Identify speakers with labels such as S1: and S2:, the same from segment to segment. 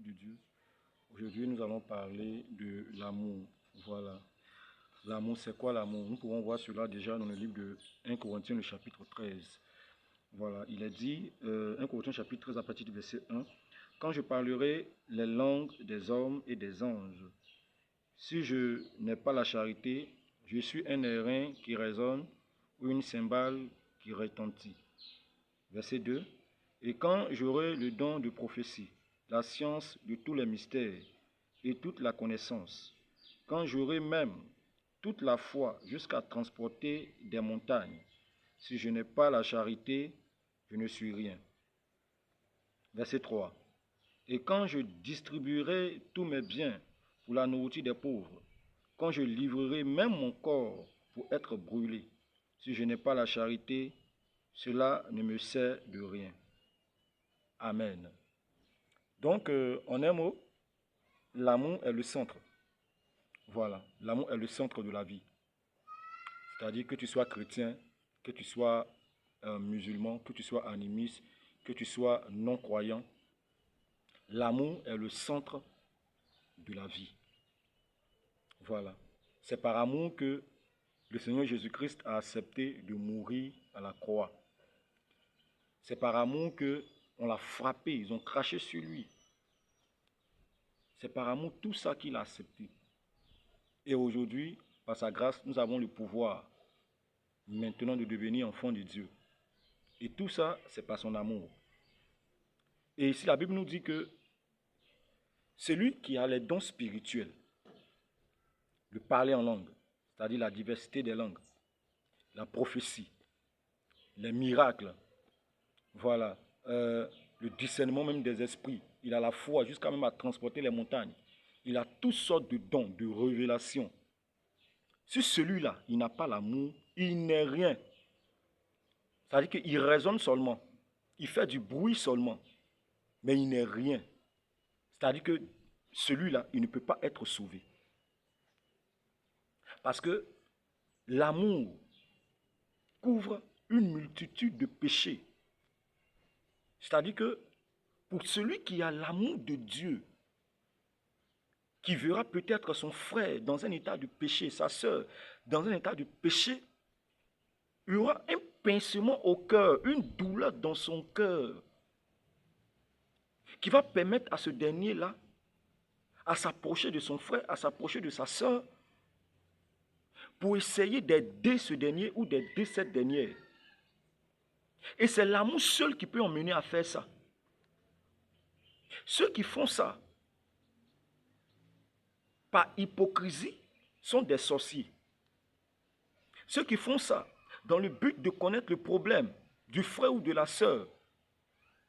S1: de Dieu. Aujourd'hui, nous allons parler de l'amour. Voilà. L'amour, c'est quoi l'amour? Nous pouvons voir cela déjà dans le livre de 1 Corinthiens, le chapitre 13. Voilà, il est dit, 1 Corinthiens, chapitre 13, à partir du verset 1. Quand je parlerai les langues des hommes et des anges, si je n'ai pas la charité, je suis un airain qui résonne ou une cymbale qui retentit. Verset 2. Et quand j'aurai le don de prophétie, la science de tous les mystères et toute la connaissance, quand j'aurai même toute la foi jusqu'à transporter des montagnes, si je n'ai pas la charité, je ne suis rien. Verset 3. Et quand je distribuerai tous mes biens pour la nourriture des pauvres, quand je livrerai même mon corps pour être brûlé, si je n'ai pas la charité, cela ne me sert de rien. Amen. Donc, en un mot, l'amour est le centre. Voilà, l'amour est le centre de la vie. C'est-à-dire que tu sois chrétien, que tu sois musulman, que tu sois animiste, que tu sois non-croyant, l'amour est le centre de la vie. Voilà. C'est par amour que le Seigneur Jésus-Christ a accepté de mourir à la croix. C'est par amour qu'on l'a frappé, ils ont craché sur lui. C'est par amour tout ça qu'il a accepté. Et aujourd'hui, par sa grâce, nous avons le pouvoir maintenant de devenir enfants de Dieu. Et tout ça, c'est par son amour. Et ici, la Bible nous dit que celui qui a les dons spirituels, le parler en langue, c'est-à-dire la diversité des langues, la prophétie, les miracles, voilà, le discernement même des esprits, il a la foi jusqu'à même à transporter les montagnes. Il a toutes sortes de dons, de révélations. Si celui-là, il n'a pas l'amour, il n'est rien. C'est-à-dire qu'il résonne seulement, il fait du bruit seulement, mais il n'est rien. C'est-à-dire que celui-là, il ne peut pas être sauvé. Parce que l'amour couvre une multitude de péchés. C'est-à-dire que pour celui qui a l'amour de Dieu, qui verra peut-être son frère dans un état de péché, sa sœur dans un état de péché, il y aura un pincement au cœur, une douleur dans son cœur, qui va permettre à ce dernier-là à s'approcher de son frère, à s'approcher de sa sœur, pour essayer d'aider ce dernier ou d'aider cette dernière. Et c'est l'amour seul qui peut emmener à faire ça. Ceux qui font ça par hypocrisie sont des sorciers. Ceux qui font ça dans le but de connaître le problème du frère ou de la sœur,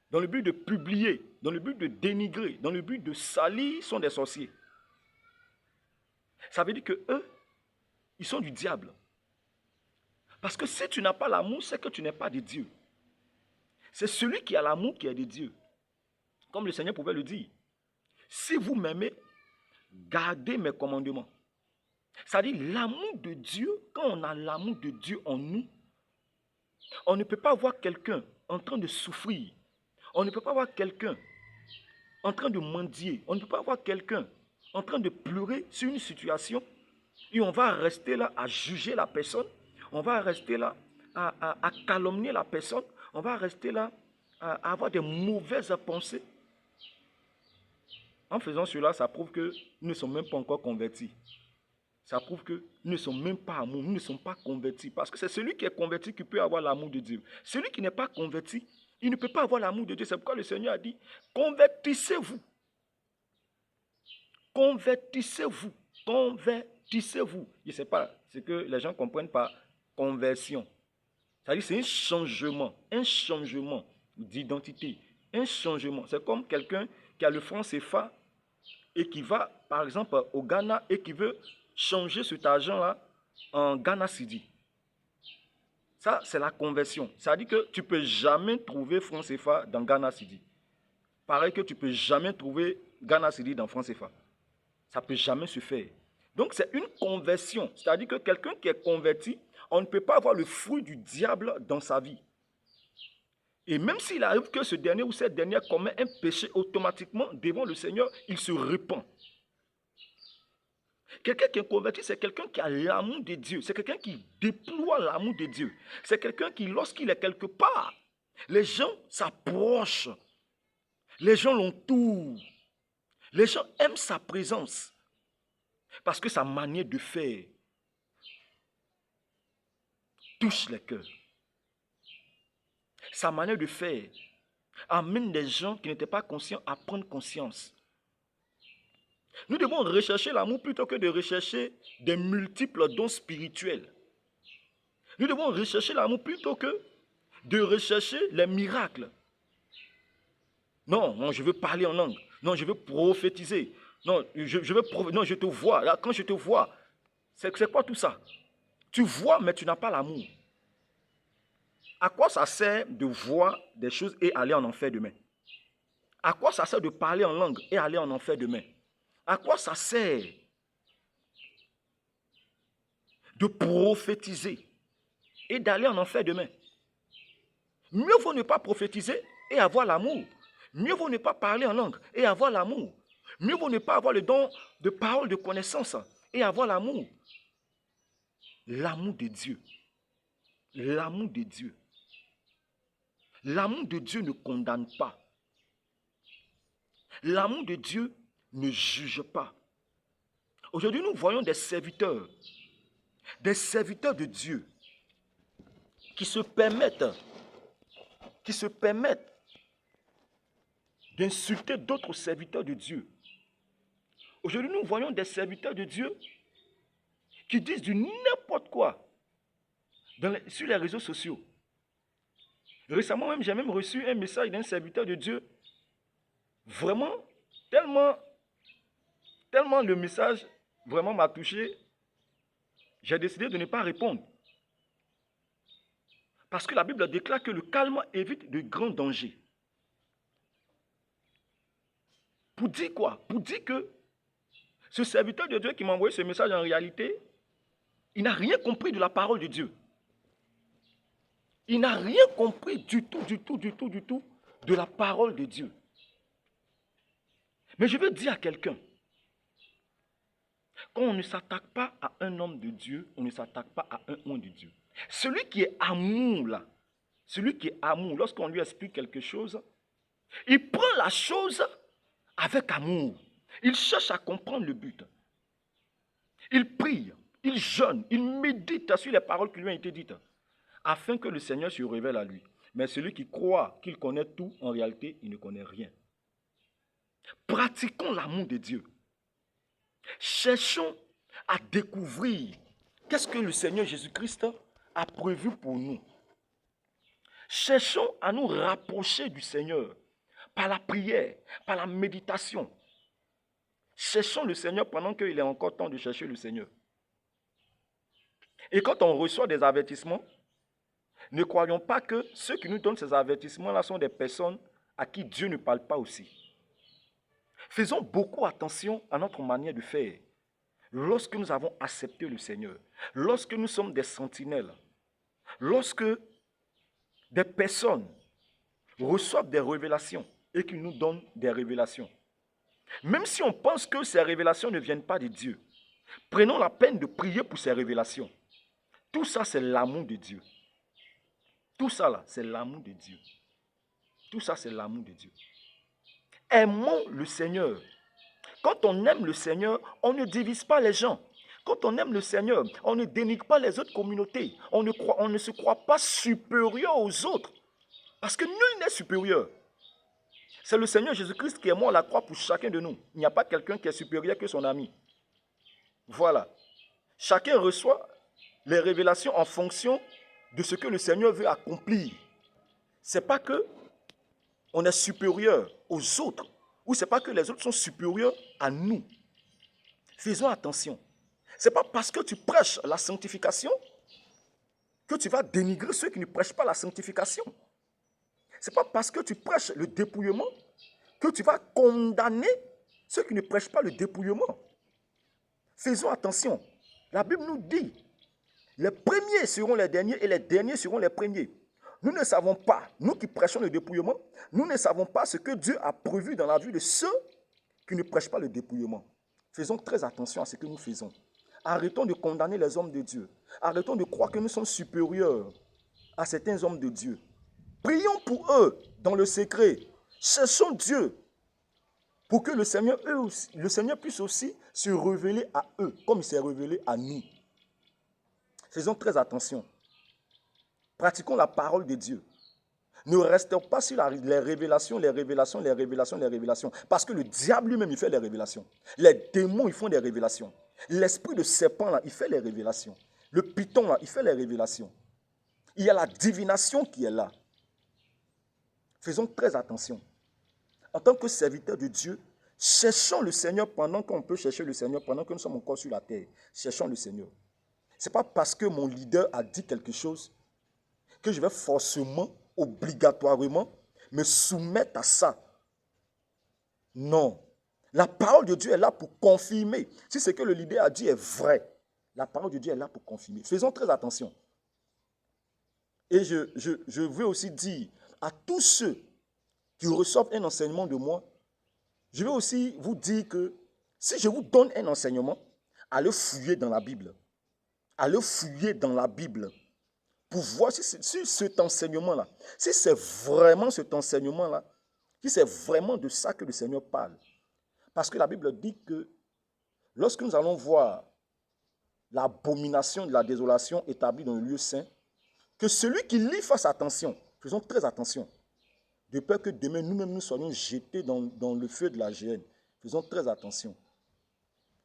S1: dans le but de publier, dans le but de dénigrer, dans le but de salir, sont des sorciers. Ça veut dire que eux, ils sont du diable. Parce que si tu n'as pas l'amour, c'est que tu n'es pas de Dieu. C'est celui qui a l'amour qui est de Dieu. Comme le Seigneur pouvait le dire. Si vous m'aimez, gardez mes commandements. C'est-à-dire l'amour de Dieu, quand on a l'amour de Dieu en nous, on ne peut pas voir quelqu'un en train de souffrir. On ne peut pas voir quelqu'un en train de mendier. On ne peut pas voir quelqu'un en train de pleurer sur une situation. Et on va rester là à juger la personne. On va rester là à calomnier la personne. On va rester là à avoir des mauvaises pensées. En faisant cela, ça prouve que nous ne sommes même pas encore convertis. Ça prouve que nous ne sommes même pas amour, nous ne sommes pas convertis. Parce que c'est celui qui est converti qui peut avoir l'amour de Dieu. Celui qui n'est pas converti, il ne peut pas avoir l'amour de Dieu. C'est pourquoi le Seigneur a dit, convertissez-vous. Convertissez-vous. Convertissez-vous. Je ne sais pas ce que les gens comprennent par conversion. C'est-à-dire c'est un changement d'identité, un changement. C'est comme quelqu'un qui a le franc CFA et qui va, par exemple, au Ghana et qui veut changer cet argent-là en Ghana Cedi. Ça, c'est la conversion. C'est-à-dire que tu ne peux jamais trouver franc CFA dans Ghana Cedi. Pareil que tu ne peux jamais trouver Ghana Cedi dans franc CFA. Ça ne peut jamais se faire. Donc, c'est une conversion. C'est-à-dire que quelqu'un qui est converti, on ne peut pas avoir le fruit du diable dans sa vie. Et même s'il arrive que ce dernier ou cette dernière commet un péché, automatiquement, devant le Seigneur, il se repent. Quelqu'un qui est converti, c'est quelqu'un qui a l'amour de Dieu. C'est quelqu'un qui déploie l'amour de Dieu. C'est quelqu'un qui, lorsqu'il est quelque part, les gens s'approchent. Les gens l'entourent. Les gens aiment sa présence. Parce que sa manière de faire touche les cœurs. Sa manière de faire amène des gens qui n'étaient pas conscients à prendre conscience. Nous devons rechercher l'amour plutôt que de rechercher des multiples dons spirituels. Nous devons rechercher l'amour plutôt que de rechercher les miracles. Non, je veux parler en langue. Non, je veux prophétiser. Non, je te vois. Là, quand je te vois, c'est quoi tout ça? Tu vois, mais tu n'as pas l'amour. À quoi ça sert de voir des choses et aller en enfer demain? À quoi ça sert de parler en langue et aller en enfer demain? À quoi ça sert de prophétiser et d'aller en enfer demain? Mieux vaut ne pas prophétiser et avoir l'amour. Mieux vaut ne pas parler en langue et avoir l'amour. Mieux vaut ne pas avoir le don de parole, de connaissance et avoir l'amour. L'amour de Dieu. L'amour de Dieu. L'amour de Dieu ne condamne pas. L'amour de Dieu ne juge pas. Aujourd'hui, nous voyons des serviteurs de Dieu qui se permettent d'insulter d'autres serviteurs de Dieu. Aujourd'hui, nous voyons des serviteurs de Dieu qui disent du n'importe quoi sur les réseaux sociaux. Récemment même, j'ai même reçu un message d'un serviteur de Dieu. Vraiment, tellement le message vraiment m'a touché, j'ai décidé de ne pas répondre. Parce que la Bible déclare que le calme évite de grands dangers. Pour dire quoi? Pour dire que ce serviteur de Dieu qui m'a envoyé ce message, en réalité, il n'a rien compris de la parole de Dieu. Il n'a rien compris du tout de la parole de Dieu. Mais je veux dire à quelqu'un, quand on ne s'attaque pas à un homme de Dieu, on ne s'attaque pas à un homme de Dieu. Celui qui est amour, là, lorsqu'on lui explique quelque chose, il prend la chose avec amour. Il cherche à comprendre le but. Il prie, il jeûne, il médite sur les paroles qui lui ont été dites, afin que le Seigneur se révèle à lui. Mais celui qui croit qu'il connaît tout, en réalité, il ne connaît rien. Pratiquons l'amour de Dieu. Cherchons à découvrir qu'est-ce que le Seigneur Jésus-Christ a prévu pour nous. Cherchons à nous rapprocher du Seigneur par la prière, par la méditation. Cherchons le Seigneur pendant qu'il est encore temps de chercher le Seigneur. Et quand on reçoit des avertissements, ne croyons pas que ceux qui nous donnent ces avertissements-là sont des personnes à qui Dieu ne parle pas aussi. Faisons beaucoup attention à notre manière de faire. Lorsque nous avons accepté le Seigneur, lorsque nous sommes des sentinelles, lorsque des personnes reçoivent des révélations et qu'ils nous donnent des révélations, même si on pense que ces révélations ne viennent pas de Dieu, prenons la peine de prier pour ces révélations. Tout ça, c'est l'amour de Dieu. Tout ça, là, c'est l'amour de Dieu. Tout ça, c'est l'amour de Dieu. Aimons le Seigneur. Quand on aime le Seigneur, on ne divise pas les gens. Quand on aime le Seigneur, on ne dénigre pas les autres communautés. On ne se croit pas supérieur aux autres. Parce que nul n'est supérieur. C'est le Seigneur Jésus-Christ qui est mort à la croix pour chacun de nous. Il n'y a pas quelqu'un qui est supérieur que son ami. Voilà. Chacun reçoit les révélations en fonction de ce que le Seigneur veut accomplir. Ce n'est pas que on est supérieur aux autres, ou ce n'est pas que les autres sont supérieurs à nous. Faisons attention. Ce n'est pas parce que tu prêches la sanctification que tu vas dénigrer ceux qui ne prêchent pas la sanctification. Ce n'est pas parce que tu prêches le dépouillement que tu vas condamner ceux qui ne prêchent pas le dépouillement. Faisons attention. La Bible nous dit, les premiers seront les derniers et les derniers seront les premiers.
S2: nous ne savons pas, nous qui prêchons le dépouillement, nous ne savons pas ce que Dieu a prévu dans la vie de ceux qui ne prêchent pas le dépouillement. Faisons très attention à ce que nous faisons. Arrêtons de condamner les hommes de Dieu. Arrêtons de croire que nous sommes supérieurs à certains hommes de Dieu. Prions pour eux dans le secret. Cherchons Dieu pour que le Seigneur puisse aussi se révéler à eux comme il s'est révélé à nous. Faisons très attention. Pratiquons la parole de Dieu. Ne restons pas sur les révélations. Parce que le diable lui-même, il fait les révélations. Les démons, ils font des révélations. L'esprit de serpent, là, il fait les révélations. Le python, là, il fait les révélations. Il y a la divination qui est là. Faisons très attention. En tant que serviteurs de Dieu, cherchons le Seigneur pendant qu'on peut chercher le Seigneur, pendant que nous sommes encore sur la terre. Cherchons le Seigneur. Ce n'est pas parce que mon leader a dit quelque chose que je vais forcément, obligatoirement, me soumettre à ça. Non. La parole de Dieu est là pour confirmer. Si ce que le leader a dit est vrai, la parole de Dieu est là pour confirmer. Faisons très attention. Et je veux aussi dire à tous ceux qui reçoivent un enseignement de moi, je veux aussi vous dire que si je vous donne un enseignement, allez fouiller dans la Bible. Allez fouiller dans la Bible pour voir si cet enseignement-là, si c'est vraiment cet enseignement-là, si c'est vraiment de ça que le Seigneur parle. Parce que la Bible dit que lorsque nous allons voir l'abomination de la désolation établie dans le lieu saint, que celui qui lit fasse attention. Faisons très attention. De peur que demain, nous-mêmes, nous soyons jetés dans le feu de la géhenne. Faisons très attention.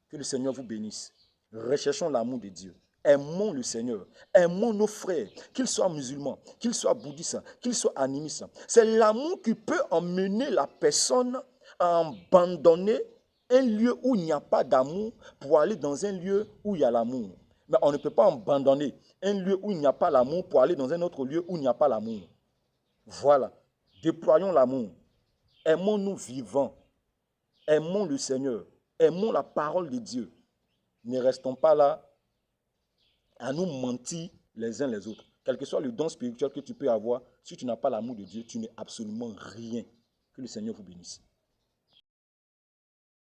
S2: Que le Seigneur vous bénisse. Recherchons l'amour de Dieu. Aimons le Seigneur. Aimons nos frères, qu'ils soient musulmans, qu'ils soient bouddhistes, qu'ils soient animistes. C'est l'amour qui peut emmener la personne à abandonner un lieu où il n'y a pas d'amour pour aller dans un lieu où il y a l'amour. Mais on ne peut pas abandonner un lieu où il n'y a pas l'amour pour aller dans un autre lieu où il n'y a pas l'amour. Voilà. Déployons l'amour. Aimons-nous vivants. Aimons le Seigneur. Aimons la parole de Dieu. Ne restons pas là à nous mentir les uns les autres. Quel que soit le don spirituel que tu peux avoir, si tu n'as pas l'amour de Dieu, tu n'es absolument rien. Que le Seigneur vous bénisse.